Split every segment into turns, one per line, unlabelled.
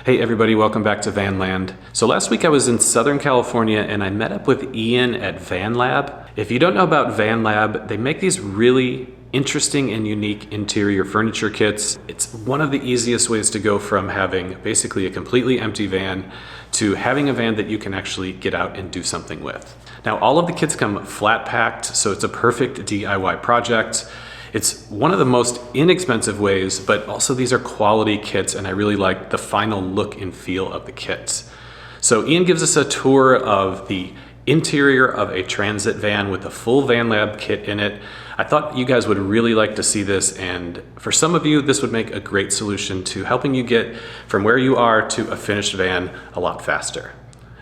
Hey everybody, welcome back to Vanland. So last week I was in Southern California and I met up with Ian at VanLab. If you don't know about VanLab, they make these really interesting and unique interior furniture kits. It's one of the easiest ways to go from having basically a completely empty van to having a van that you can actually get out and do something with. Now all of the kits come flat packed, so it's a perfect DIY project. It's one of the most inexpensive ways, but also these are quality kits and I really like the final look and feel of the kits. So Ian gives us a tour of the interior of a transit van with a full VanLab kit in it. I thought you guys would really like to see this, and for some of you this would make a great solution to helping you get from where you are to a finished van a lot faster.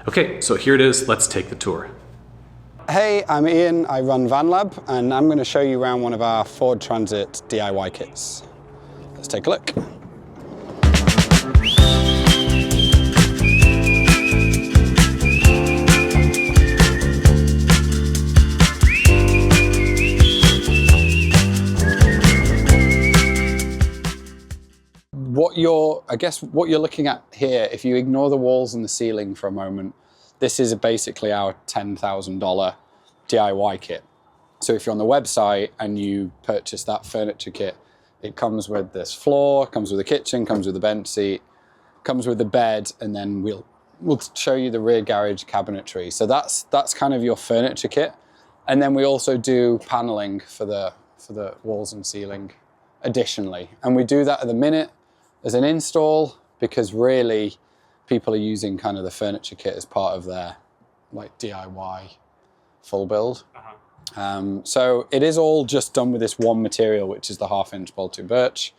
Okay, so here it is, let's take the tour.
Hey, I'm Ian, I run VanLab, and I'm going to show you around one of our Ford Transit DIY kits. Let's take a look. What you're looking at here, if you ignore the walls and the ceiling for a moment, this is basically our $10,000 DIY kit. So if you're on the website and you purchase that furniture kit, it comes with this floor, comes with a kitchen, comes with a bench seat, comes with the bed, and then we'll show you the rear garage cabinetry. So that's kind of your furniture kit. And then we also do paneling for the walls and ceiling additionally. And we do that at the minute as an install because really people are using kind of the furniture kit as part of their like DIY full build. So it is all just done with this one material, which is the 1/2-inch Baltic birch,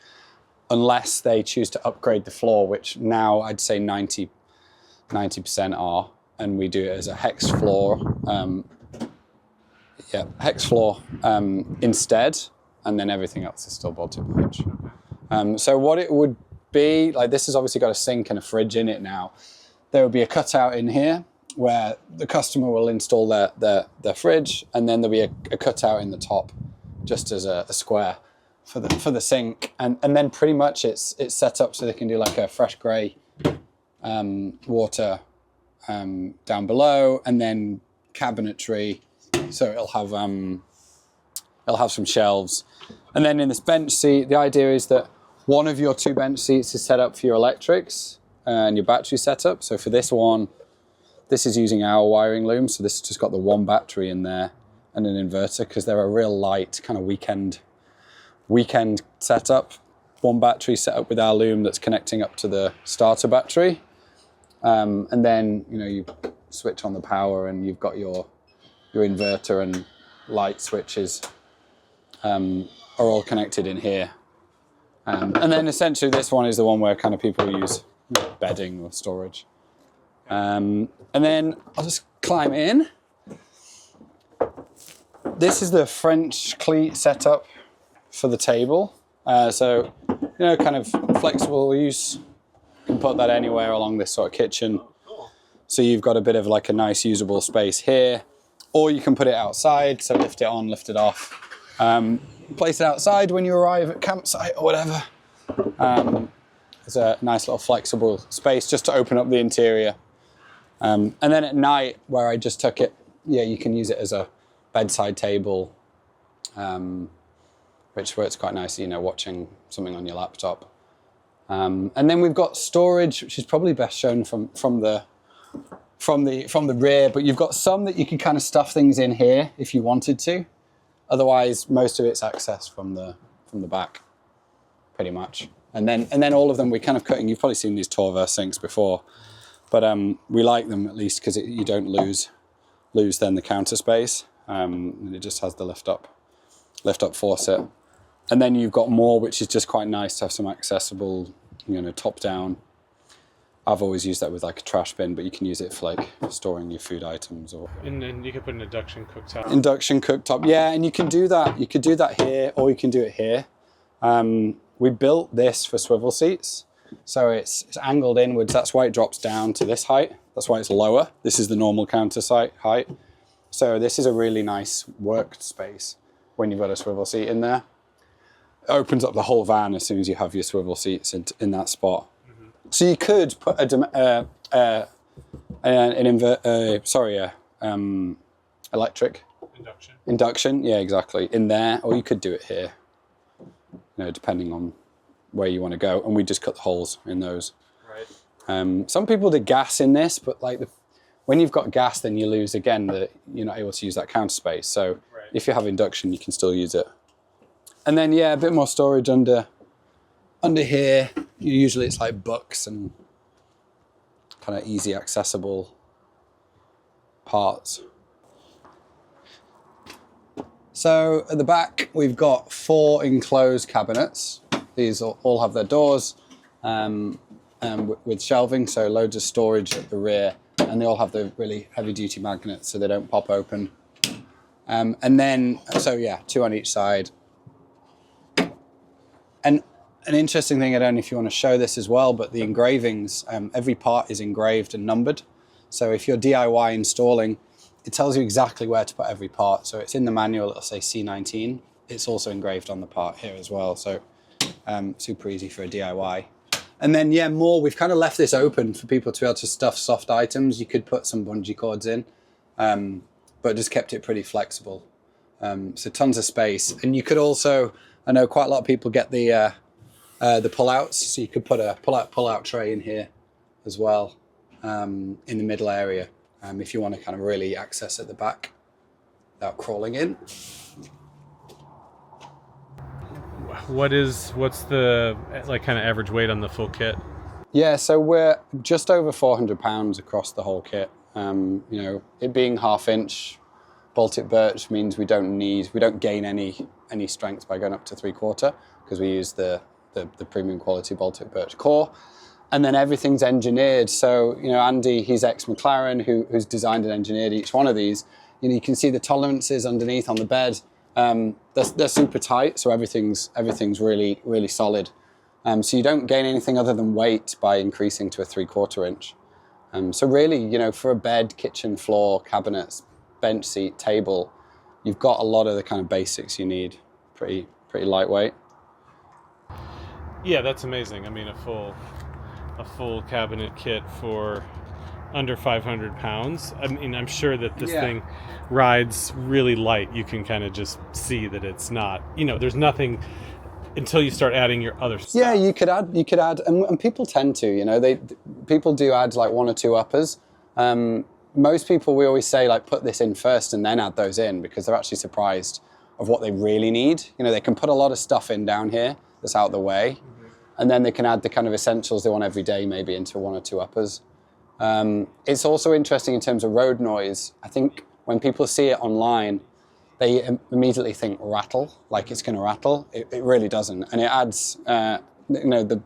unless they choose to upgrade the floor, which now I'd say 90% are, and we do it as a hex floor, instead, and then everything else is still Baltic birch. So what it would be, like this has obviously got a sink and a fridge in it now. There would be a cutout in here where the customer will install their fridge, and then there'll be a cutout in the top just as a square for the sink. And then pretty much it's set up so they can do like a fresh grey water down below, and then cabinetry. So it'll have some shelves. And then in this bench seat, the idea is that one of your 2 bench seats is set up for your electrics and your battery setup. So for this one, this is using our wiring loom. So this has just got the 1 battery in there and an inverter because they're a real light kind of weekend setup. 1 battery set up with our loom that's connecting up to the starter battery. And then, you switch on the power and you've got your inverter and light switches are all connected in here. And then essentially this one is the one where kind of people use bedding or storage. And then I'll just climb in. This is the French cleat setup for the table. So, kind of flexible use. You can put that anywhere along this sort of kitchen. So you've got a bit of like a nice usable space here. Or you can put it outside, so lift it on, lift it off. Place it outside when you arrive at campsite or whatever. It's a nice little flexible space just to open up the interior. And then at night, where I just took it, you can use it as a bedside table, which works quite nicely, watching something on your laptop. And then we've got storage, which is probably best shown from the rear, but you've got some that you can kind of stuff things in here if you wanted to. Otherwise, most of it's accessed from the back, pretty much. And then all of them we're kind of cutting. You've probably seen these Torver sinks before, but we like them at least because you don't lose then the counter space. And it just has the lift up faucet. And then you've got more, which is just quite nice to have some accessible, top down. I've always used that with like a trash bin, but you can use it for like storing your food items or.
And then you could put an induction cooktop.
Induction cooktop, yeah, and you can do that. You could do that here, or you can do it here. We built this for swivel seats, so it's angled inwards. That's why it drops down to this height. That's why it's lower. This is the normal counter height. So this is a really nice workspace when you've got a swivel seat in there. It opens up the whole van as soon as you have your swivel seats in that spot. So you could put electric induction, yeah, exactly, in there, or you could do it here, depending on where you want to go. And we just cut the holes in those. Right. Some people did gas in this, but when you've got gas, then you lose again. You're not able to use that counter space. So if you have induction, you can still use it. And then a bit more storage under here. Usually it's like books and kind of easy accessible parts. So at the back, we've got 4 enclosed cabinets. These all have their doors with shelving, so loads of storage at the rear. And they all have the really heavy duty magnets so they don't pop open. And then, 2 on each side. And an interesting thing, I don't know if you want to show this as well, but the engravings, every part is engraved and numbered. So if you're DIY installing, it tells you exactly where to put every part. So it's in the manual, it'll say C19. It's also engraved on the part here as well. So super easy for a DIY. And then, we've kind of left this open for people to be able to stuff soft items. You could put some bungee cords in, but just kept it pretty flexible. So tons of space. And you could also, I know quite a lot of people get the pull-outs. So you could put a pull-out tray in here as well, in the middle area, if you want to kind of really access at the back without crawling in.
What's the kind of average weight on the full kit?
Yeah, so we're just over 400 pounds across the whole kit. It being 1/2 inch Baltic birch means we don't gain any strength by going up to 3/4 because we use the premium quality Baltic birch core. And then everything's engineered. So, Andy, he's ex-McLaren, who's designed and engineered each one of these. You can see the tolerances underneath on the bed. They're super tight, so everything's really, really solid. So you don't gain anything other than weight by increasing to a 3/4 inch. So really, for a bed, kitchen, floor, cabinets, bench seat, table, you've got a lot of the kind of basics you need. Pretty lightweight.
Yeah, that's amazing. I mean, a full cabinet kit for under 500 pounds. I mean, I'm sure that this thing rides really light. You can kind of just see that it's not, there's nothing until you start adding your other stuff.
Yeah, you could add, and people tend to, people do add like 1 or 2 uppers. Most people, we always say put this in first and then add those in because they're actually surprised of what they really need. They can put a lot of stuff in down here that's out the way, and then they can add the kind of essentials they want every day maybe into 1 or 2 uppers. It's also interesting in terms of road noise. I think when people see it online, they immediately think rattle, like it's going to rattle. It really doesn't. And it adds, the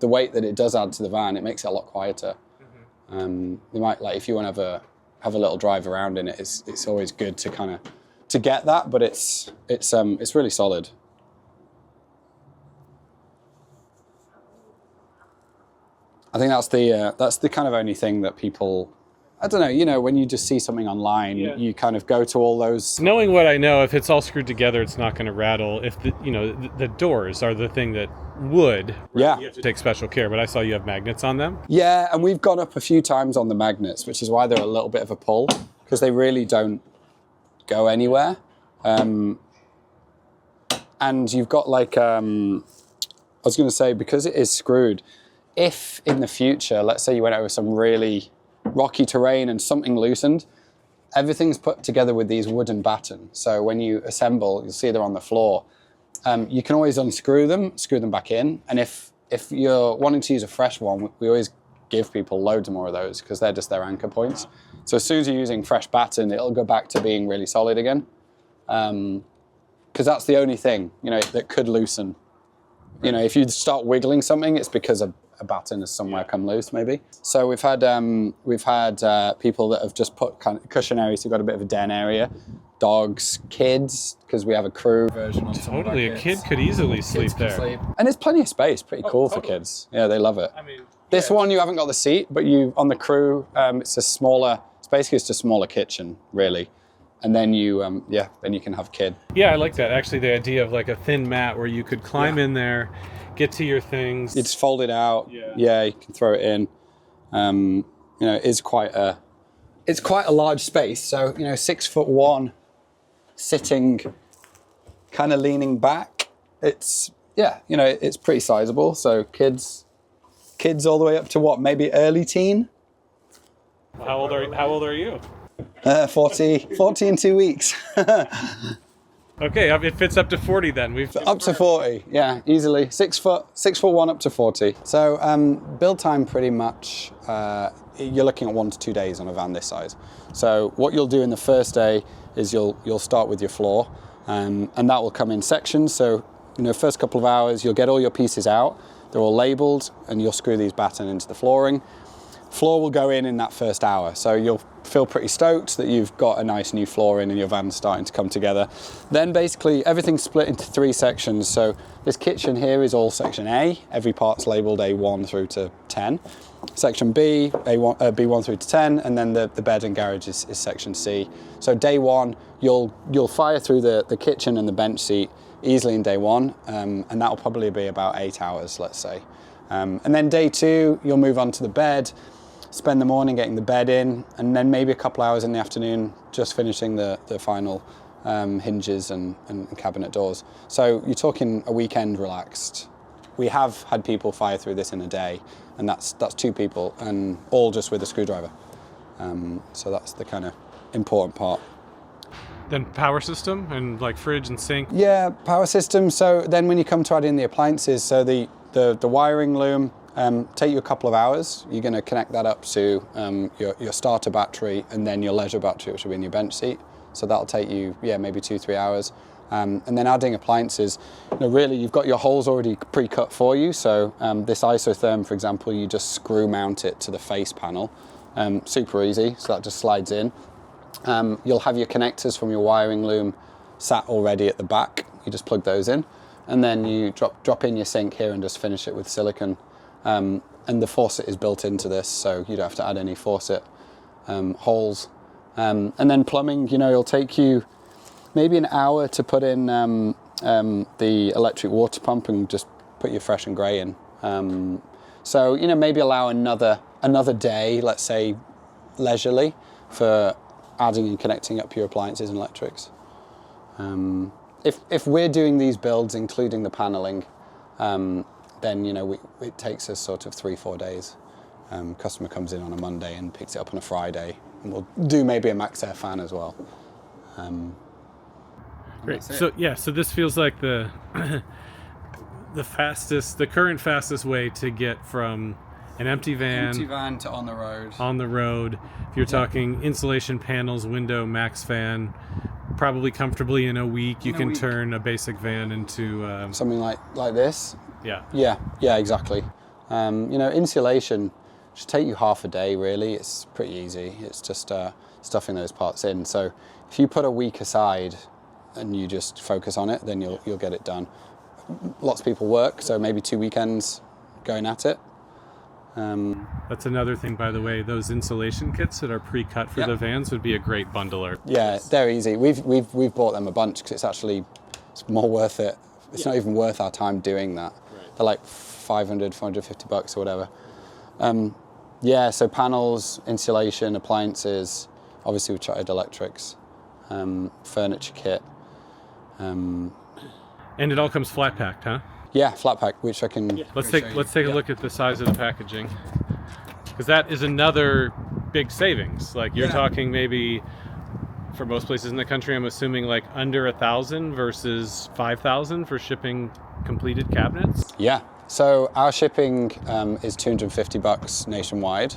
weight that it does add to the van, it makes it a lot quieter. You might, if you want to have a little drive around in it, it's always good to get that, but it's really solid. I think that's the kind of only thing that people, I don't know, when you just see something online, you kind of go to all those.
Knowing what I know, if it's all screwed together, it's not going to rattle. If the doors are the thing that would,
yeah,
you have to take special care. But I saw you have magnets on them.
Yeah, and we've gone up a few times on the magnets, which is why they're a little bit of a pull because they really don't go anywhere. And you've got I was going to say, because it is screwed, if in the future, let's say you went over some really rocky terrain and something loosened, everything's put together with these wooden batten. So when you assemble, you'll see they're on the floor. You can always unscrew them, screw them back in. And if you're wanting to use a fresh one, we always give people loads more of those because they're just their anchor points. So as soon as you're using fresh batten, it'll go back to being really solid again. Because that's the only thing, that could loosen. If you start wiggling something, it's because a batten has somewhere come loose, maybe. So we've had people that have just put kind of cushion areas. So you've got a bit of a den area, dogs, kids, because we have a crew version on some of our
Totally, a kid could easily sleep there.
And there's plenty of space. Pretty cool for kids. Yeah, they love it.
I mean,
this one you haven't got the seat, but you on the crew, it's basically just a smaller kitchen, really. And then then you can have a kid.
Yeah, I like that. Actually, the idea of a thin mat where you could climb in there, get to your things.
You just fold it out. Yeah, you can throw it in. It is quite a large space. So 6'1", sitting, kind of leaning back. It's it's pretty sizable. So kids all the way up to what, maybe early teen.
How old are you?
40 in 2 weeks.
Okay, it fits up to 40 then.
Up to 40, yeah, easily. 6'1" up to 40. So build time pretty much, you're looking at 1 to 2 days on a van this size. So what you'll do in the first day is you'll start with your floor, and that will come in sections. So first couple of hours, you'll get all your pieces out. They're all labeled, and you'll screw these batten into the flooring. Floor will go in that first hour, so you'll feel pretty stoked that you've got a nice new floor in and your van's starting to come together. Then basically everything's split into 3 sections. So this kitchen here is all section A. Every part's labelled A1 through to 10. Section B, B1 through to 10, and then the bed and garage is section C. So day 1, you'll fire through the kitchen and the bench seat easily in day 1, and that'll probably be about 8 hours, let's say. And then day 2, you'll move on to the bed, spend the morning getting the bed in, and then maybe a couple hours in the afternoon just finishing the final hinges and cabinet doors. So you're talking a weekend relaxed. We have had people fire through this in a day, and that's 2 people, and all just with a screwdriver. So that's the kind of important part.
Then power system and like fridge and sink.
Yeah, power system. So then when you come to add in the appliances, so the wiring loom, take you a couple of hours. You're going to connect that up to your starter battery and then your leisure battery, which will be in your bench seat. So that'll take you, maybe 2-3 hours. And then adding appliances, really you've got your holes already pre-cut for you. So this isotherm, for example, you just screw mount it to the face panel. Super easy, so that just slides in. You'll have your connectors from your wiring loom sat already at the back. You just plug those in. And then you drop in your sink here and just finish it with silicone. And the faucet is built into this, so you don't have to add any faucet holes. And then plumbing, it'll take you maybe an hour to put in the electric water pump and just put your fresh and grey in. So maybe allow another day, let's say leisurely, for adding and connecting up your appliances and electrics. If we're doing these builds, including the paneling, then it takes us sort of 3-4 days. Customer comes in on a Monday and picks it up on a Friday, and we'll do maybe a max air fan as well.
Great. So this feels like the current fastest way to get from an empty van
to on the road.
On the road. If you're talking insulation panels, window, max fan, probably comfortably in a week you can turn a basic van into
something like this.
Yeah,
exactly. Insulation should take you half a day, really. It's pretty easy. It's just stuffing those parts in. So if you put a week aside and you just focus on it, then you'll get it done. Lots of people work, so maybe 2 weekends going at it.
That's another thing, by the way. Those insulation kits that are pre-cut for the vans would be a great bundler.
Yeah, they're easy. We've bought them a bunch because it's more worth it. It's not even worth our time doing that. Right. They're like $500, $450 or whatever. So panels, insulation, appliances. Obviously, we tried electrics, furniture kit.
And it all comes flat packed, huh?
Yeah, flat pack, which I can. Yeah.
Let's take a look at the size of the packaging, because that is another big savings. Like you're talking maybe for most places in the country, I'm assuming like under 1,000 versus 5,000 for shipping completed cabinets.
Yeah. So our shipping is $250 nationwide,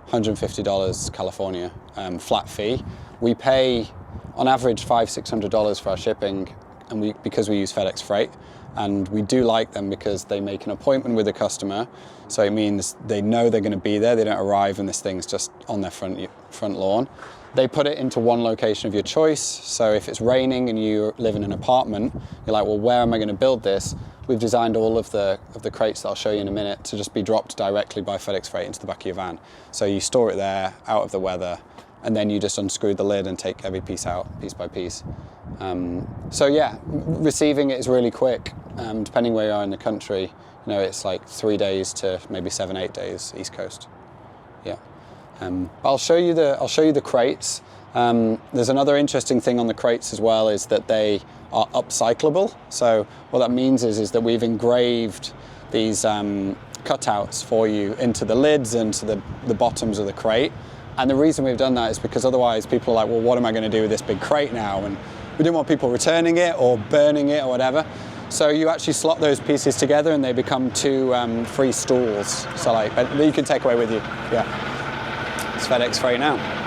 $150 California, flat fee. We pay on average $500-600 for our shipping, and because we use FedEx Freight. And we do like them because they make an appointment with the customer. So it means they know they're going to be there. They don't arrive and this thing's just on their front lawn. They put it into one location of your choice. So if it's raining and you live in an apartment, you're like, well, where am I going to build this? We've designed all of the crates that I'll show you in a minute to just be dropped directly by FedEx Freight into the back of your van. So you store it there, out of the weather, and then you just unscrew the lid and take every piece out, piece by piece. Receiving it is really quick. Depending where you are in the country, it's like 3 days to maybe 7-8 days East Coast. Yeah. I'll show you the crates. There's another interesting thing on the crates as well, is that they are upcyclable. So what that means is that we've engraved these cutouts for you into the lids and to the bottoms of the crate. And the reason we've done that is because otherwise people are like, well, what am I going to do with this big crate now? And we didn't want people returning it or burning it or whatever. So you actually slot those pieces together and they become two free stools. So like, that you can take away with you. Yeah. It's FedEx freight now.